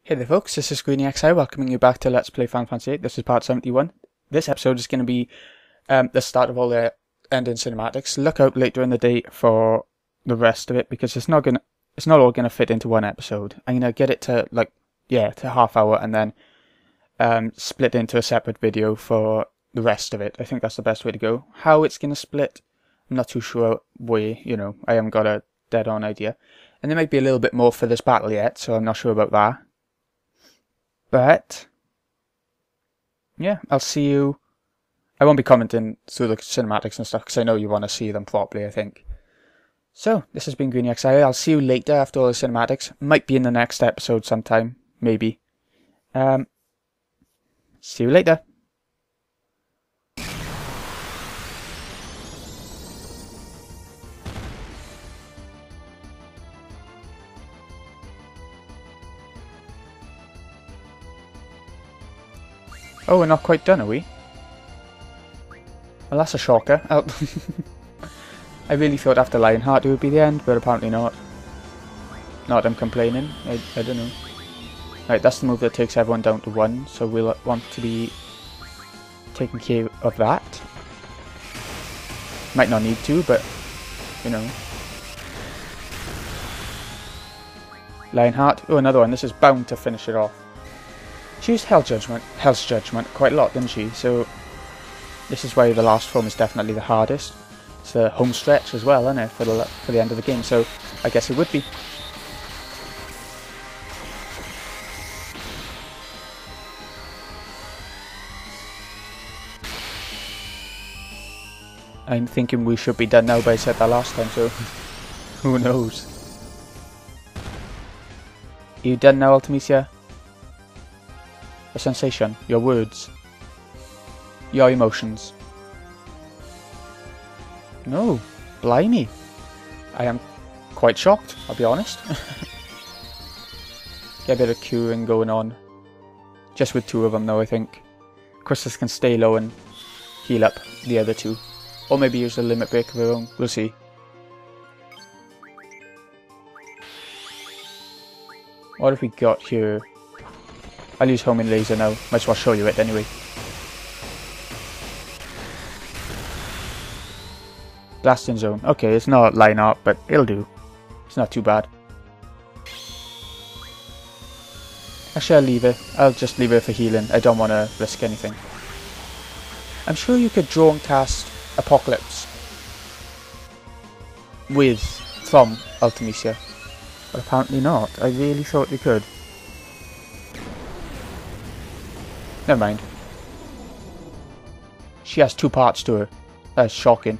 Hey there folks, this is GreenyXI welcoming you back to Let's Play Final Fantasy VIII. This is part 71. This episode is going to be the start of all the ending cinematics. Look out later in the day for the rest of it because it's not all going to fit into one episode. I'm going to get it to to half hour and then split into a separate video for the rest of it. I think that's the best way to go. How it's going to split, I'm not too sure I haven't got a dead on idea. And there might be a little bit more for this battle yet, so I'm not sure about that. But, yeah, I'll see you. I won't be commenting through the cinematics and stuff because I know you want to see them properly, I think. So, this has been GreenyXI. I'll see you later after all the cinematics. Might be in the next episode sometime, maybe. See you later. Oh, we're not quite done, are we? Well, that's a shocker. I really thought after Lionheart it would be the end, but apparently not. Not I'm complaining. I don't know. Right, that's the move that takes everyone down to 1, so we'll want to be taking care of that. Might not need to, but, you know. Lionheart. Oh, another one. This is bound to finish it off. She used Hell's Judgment quite a lot, didn't she? So this is why the last form is definitely the hardest. It's the home stretch as well, isn't it, for the end of the game? So I guess it would be. I'm thinking we should be done now, but I said that last time, so who knows? Are you done now, Ultimisia? A sensation, your words, your emotions. No, blimey. I am quite shocked, I'll be honest. Get a bit of queuing going on. Just with 2 of them though, I think. Crystal can stay low and heal up the other 2. Or maybe use a limit break of her own, we'll see. What have we got here? I'll use homing laser now. Might as well show you it anyway. Blasting zone. Okay, it's not line art, but it'll do. It's not too bad. Actually, I'll leave it. I'll just leave it for healing. I don't want to risk anything. I'm sure you could draw and cast Apocalypse from Ultimisia, but apparently not. I really thought you could. Never mind. She has 2 parts to her. That's shocking.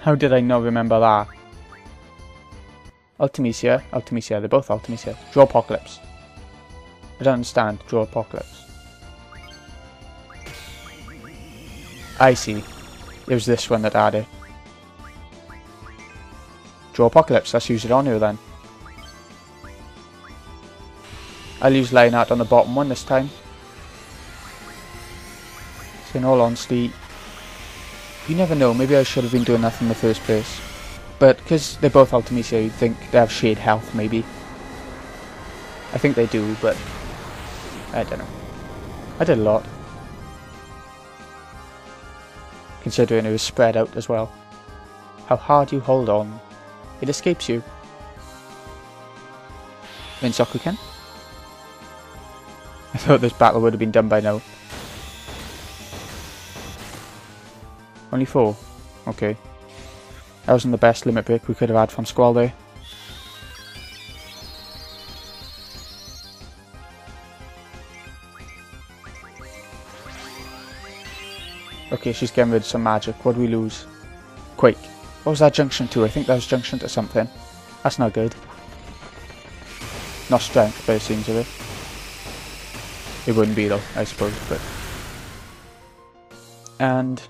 How did I not remember that? Ultimisia, they're both Ultimisia. Draw Apocalypse. I don't understand. Draw Apocalypse. I see. It was this one that had it. Draw Apocalypse. Let's use it on her then. I'll use Lionheart on the bottom one this time. So in all honesty, you never know, maybe I should have been doing that in the first place. But because they're both Ultimisia, you'd think they have shared health maybe. I think they do, but I don't know. I did a lot. Considering it was spread out as well. How hard you hold on. It escapes you. Rinsoku-ken? I thought this battle would have been done by now. Only 4? Okay. That wasn't the best limit break we could have had from Squall there. Okay, she's getting rid of some magic. What do we lose? Quake. What was that junction to? I think that was junction to something. That's not good. Not strength, by the seems of it. It wouldn't be though, I suppose, but... And...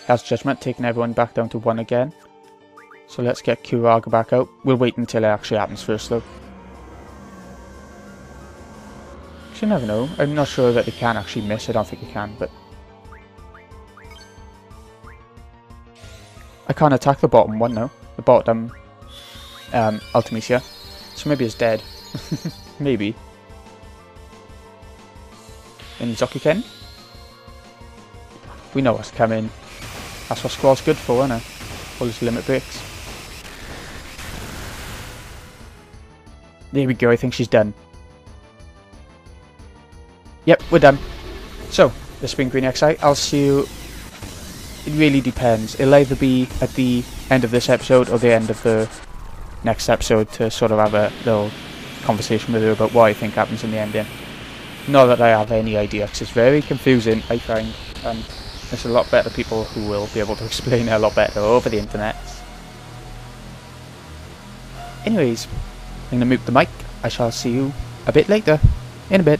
Hell's Judgment, taking everyone back down to 1 again. So let's get Kuraga back out. We'll wait until it actually happens first though. You never know. I'm not sure that it can actually miss. I don't think it can, but... I can't attack the bottom one now. The bottom Ultimisia. So maybe it's dead. Maybe. In Zokuken? We know what's coming. That's what Squall's good for, isn't it? All his limit breaks. There we go, I think she's done. Yep, we're done. So, this has been Green XI. I'll see you... It really depends. It'll either be at the end of this episode or the end of the next episode to sort of have a little conversation with you about what I think happens in the ending. Not that I have any idea, because it's very confusing, I find. And there's a lot better people who will be able to explain it a lot better over the internet. Anyways, I'm going to mute the mic. I shall see you a bit later. In a bit.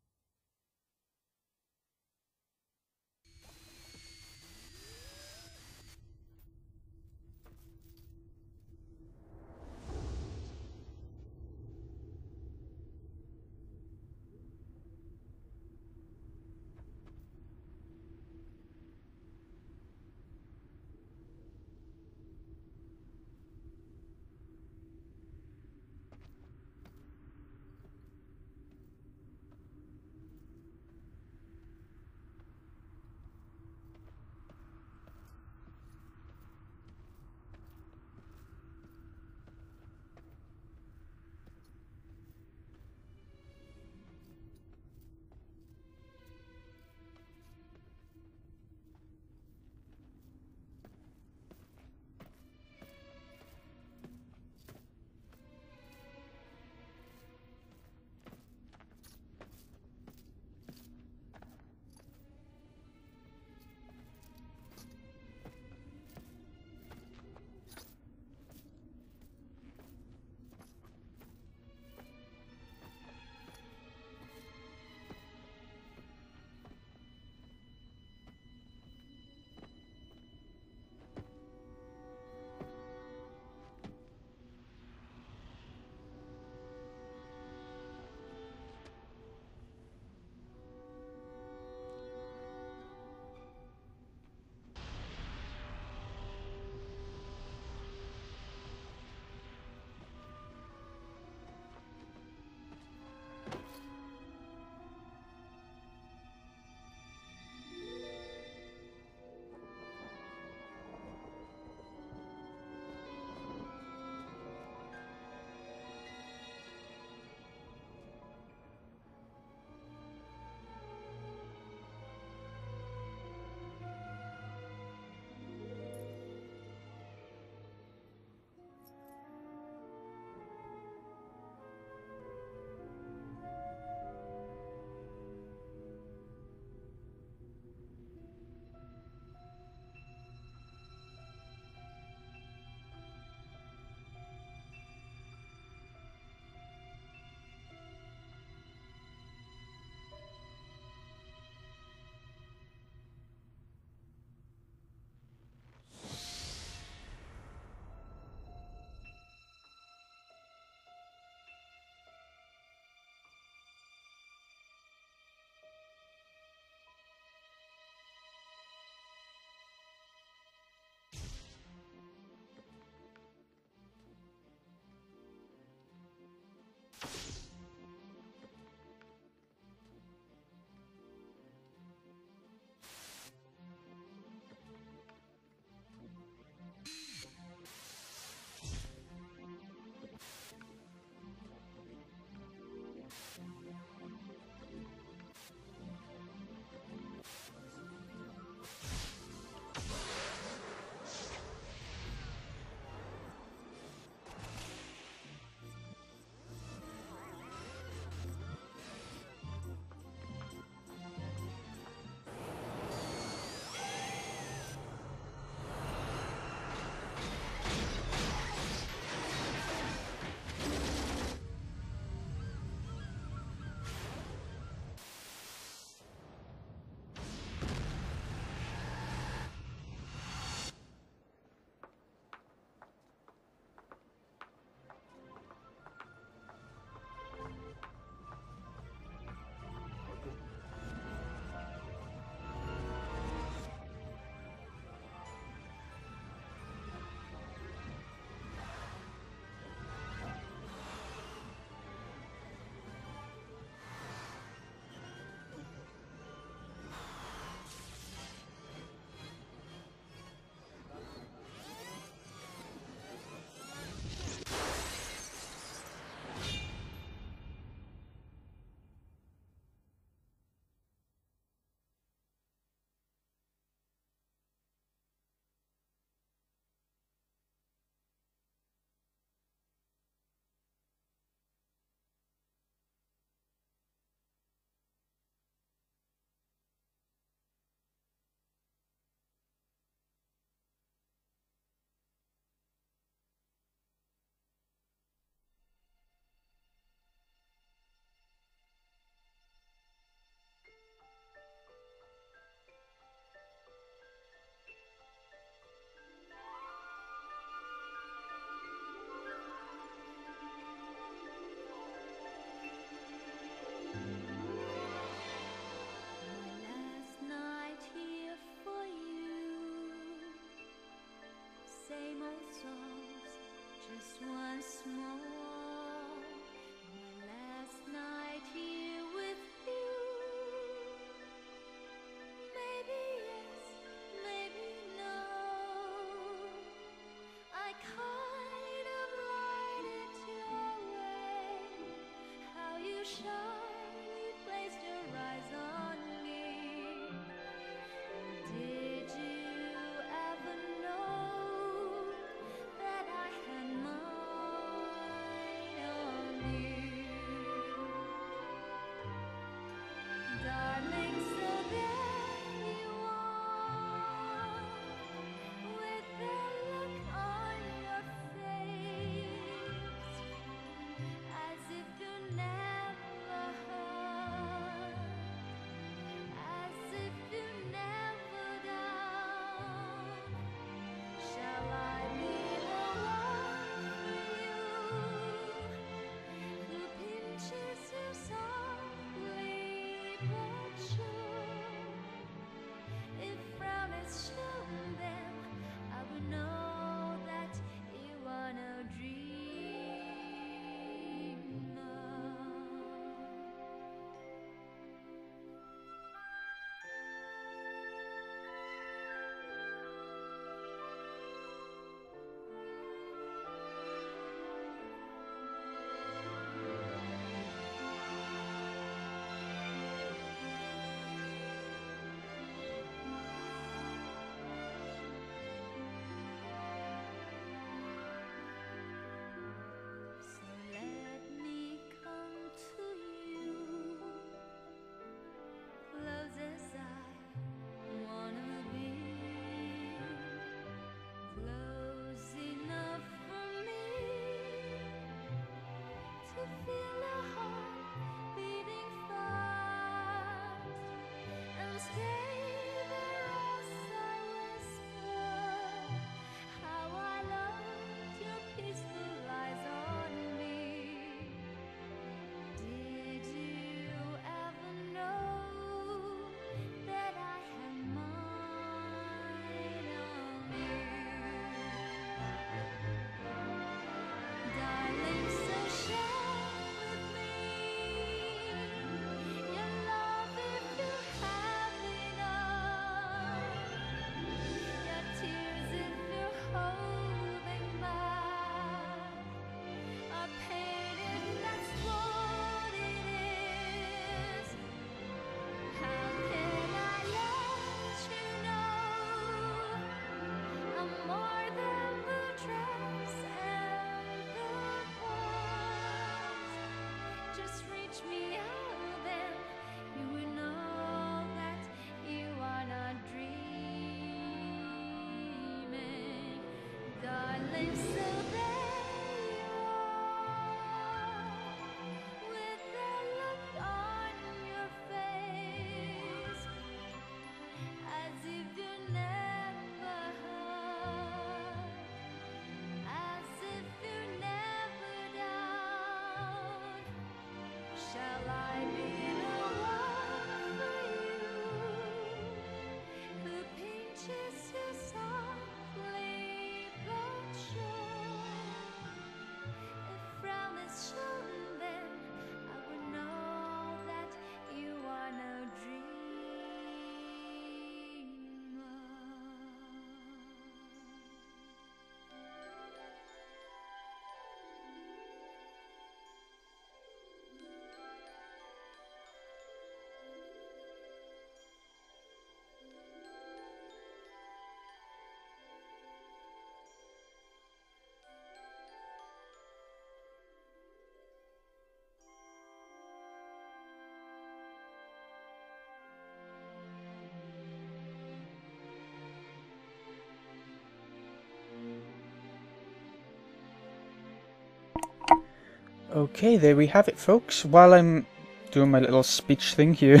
Okay, there we have it, folks. While I'm doing my little speech thing here,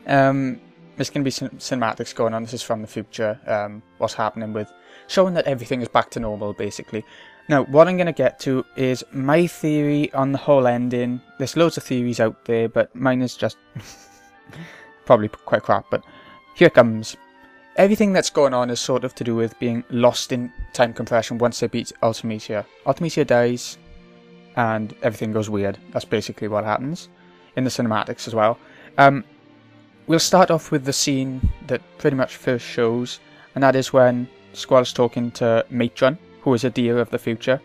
there's going to be some cinematics going on. This is from the future, what's happening with showing that everything is back to normal, basically. Now, what I'm going to get to is my theory on the whole ending. There's loads of theories out there, but mine is just probably quite crap, but here it comes. Everything that's going on is sort of to do with being lost in time compression once they beat Ultimecia. Ultimecia dies, and everything goes weird. That's basically what happens in the cinematics as well. We'll start off with the scene that pretty much first shows, and that is when Squall's talking to Matron, who is a deer of the future.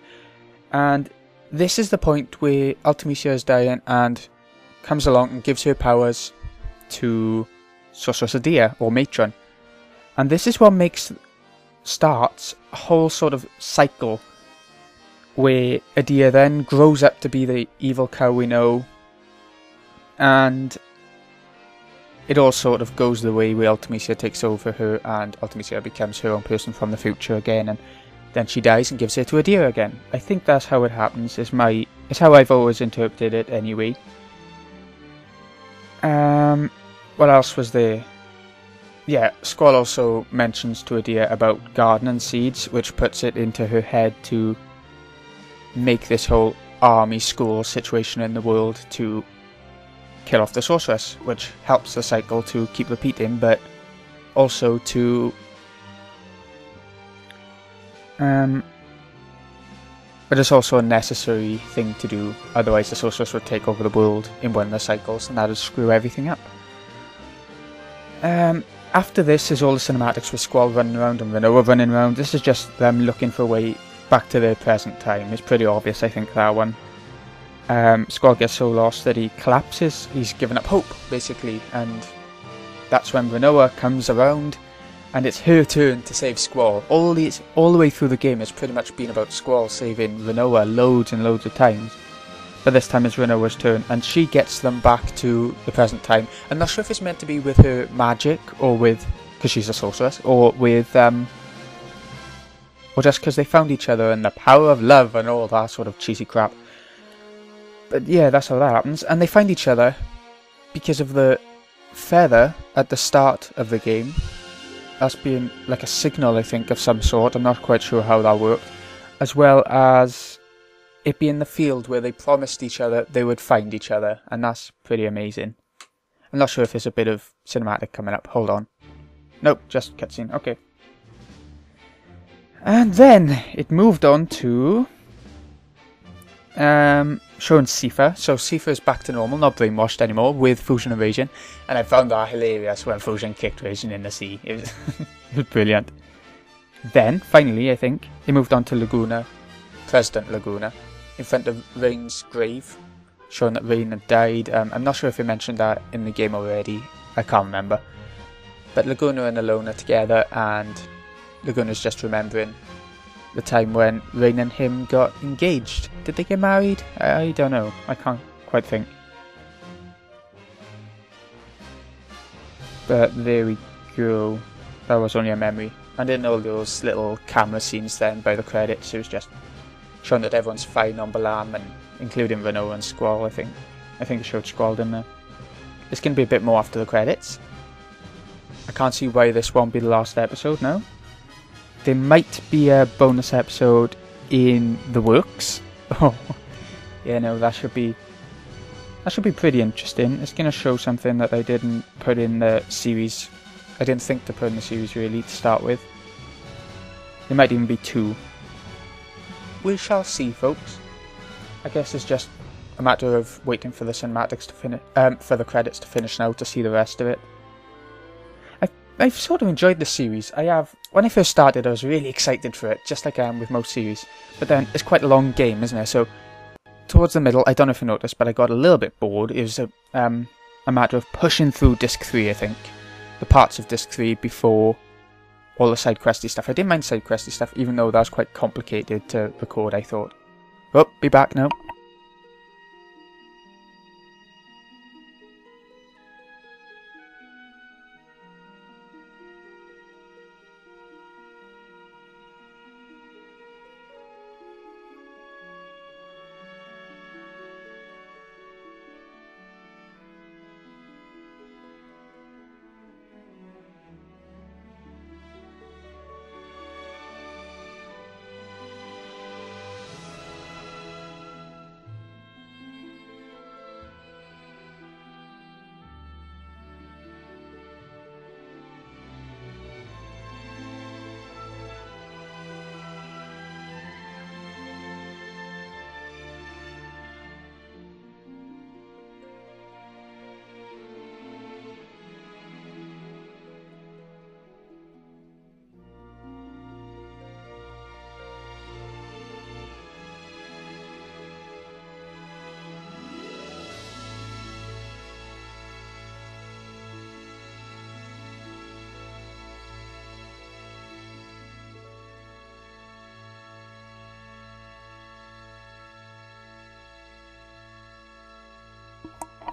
And this is the point where Ultimecia is dying and comes along and gives her powers to Sorta deer, or Matron. And this is what starts a whole sort of cycle where a deer then grows up to be the evil cow we know, and it all sort of goes the way where Ultimecia takes over her, and Ultimecia becomes her own person from the future again, and then she dies and gives her to a deer again. I think that's how it happens. It's how I've always interpreted it anyway. What else was there? Yeah, Squall also mentions to a deer about gardening seeds, which puts it into her head to make this whole army school situation in the world to kill off the sorceress, which helps the cycle to keep repeating, but also to but it's also a necessary thing to do, otherwise the sorceress would take over the world in one of the cycles, and that would screw everything up. After this is all the cinematics with Squall running around and Rinoa running around. This is just them looking for a way back to their present time. It's pretty obvious, I think, that one. Squall gets so lost that he collapses. He's given up hope, basically, and that's when Rinoa comes around, and it's her turn to save Squall. All the way through the game has pretty much been about Squall saving Rinoa loads and loads of times, but this time it's Rinoa's turn, and she gets them back to the present time. I'm not sure if it's meant to be with her magic, or because she's a sorceress, or just because they found each other and the power of love and all that sort of cheesy crap. But yeah, that's how that happens. And they find each other because of the feather at the start of the game. That's being like a signal, I think, of some sort. I'm not quite sure how that worked. As well as it being the field where they promised each other they would find each other. And that's pretty amazing. I'm not sure if there's a bit of cinematic coming up. Hold on. Nope, just cutscene. Okay. And then it moved on to showing Sypha. So Sypha is back to normal, not brainwashed anymore, with Fusion and Raisin. And I found that hilarious when Fusion kicked Raisin in the sea. It was brilliant. Then, finally, I think, they moved on to Laguna, President Laguna, in front of Rain's grave, showing that Rain had died. I'm not sure if they mentioned that in the game already. I can't remember. But Laguna and Alone are together, and Laguna's just remembering the time when Rain and him got engaged. Did they get married? I don't know. I can't quite think. But there we go. That was only a memory. And in all those little camera scenes then by the credits, it was just showing that everyone's fine on Balam, and including Renault and Squall, I think. I think it showed Squall in there. It's going to be a bit more after the credits. I can't see why this won't be the last episode now. There might be a bonus episode in the works. Oh, yeah, no, that should be pretty interesting. It's going to show something that I didn't put in the series. I didn't think to put in the series really to start with. There might even be 2. We shall see, folks. I guess it's just a matter of waiting for the cinematics to finish, for the credits to finish now to see the rest of it. I've sort of enjoyed the series. I have. When I first started, I was really excited for it, just like I am with most series. But then it's quite a long game, isn't it? So towards the middle, I don't know if you noticed, but I got a little bit bored. It was a matter of pushing through Disc 3, I think. The parts of Disc 3 before all the side questy stuff. I didn't mind side questy stuff, even though that was quite complicated to record, I thought. Oh, be back now.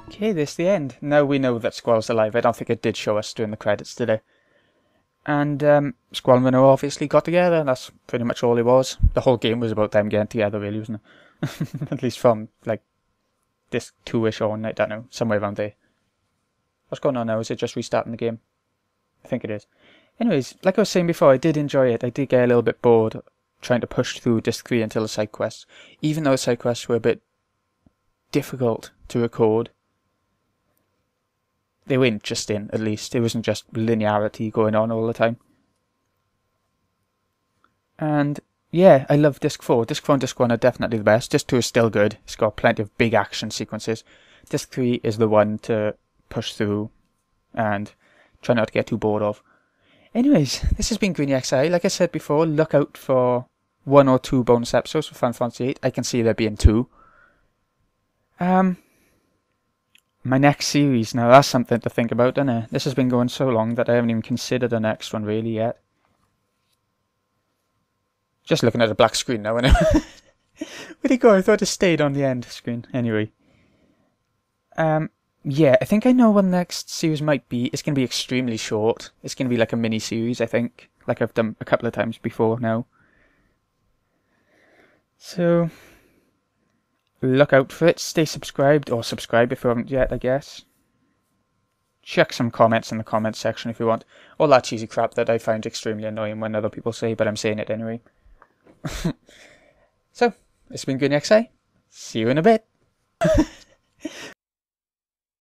Okay, this is the end. Now we know that Squall's alive. I don't think it did show us during the credits, did it? And Squall and Renault obviously got together. That's pretty much all it was. The whole game was about them getting together, really, wasn't it? At least from, like, this 2-ish on, I don't know, somewhere around there. What's going on now? Is it just restarting the game? I think it is. Anyways, like I was saying before, I did enjoy it. I did get a little bit bored trying to push through Disc 3 until the side quests. Even though the side quests were a bit difficult to record, they were interesting, at least. It wasn't just linearity going on all the time. And yeah, I love Disc 4. Disc 4 and Disc 1 are definitely the best. Disc 2 is still good. It's got plenty of big action sequences. Disc 3 is the one to push through and try not to get too bored of. Anyways, this has been Greeny XI. Like I said before, look out for 1 or 2 bonus episodes for Final Fantasy VIII. I can see there being 2. My next series, now that's something to think about, isn't it? This has been going so long that I haven't even considered the next one really yet. Just looking at a black screen now, innit? Where'd it go? I thought it stayed on the end screen. Anyway. Yeah, I think I know what the next series might be. It's going to be extremely short. It's going to be like a mini-series, I think. Like I've done a couple of times before now. So look out for it. Stay subscribed, or subscribe if you haven't yet, I guess. Check some comments in the comments section if you want. All that cheesy crap that I find extremely annoying when other people say, but I'm saying it anyway. So, it's been Greeny XI. See you in a bit.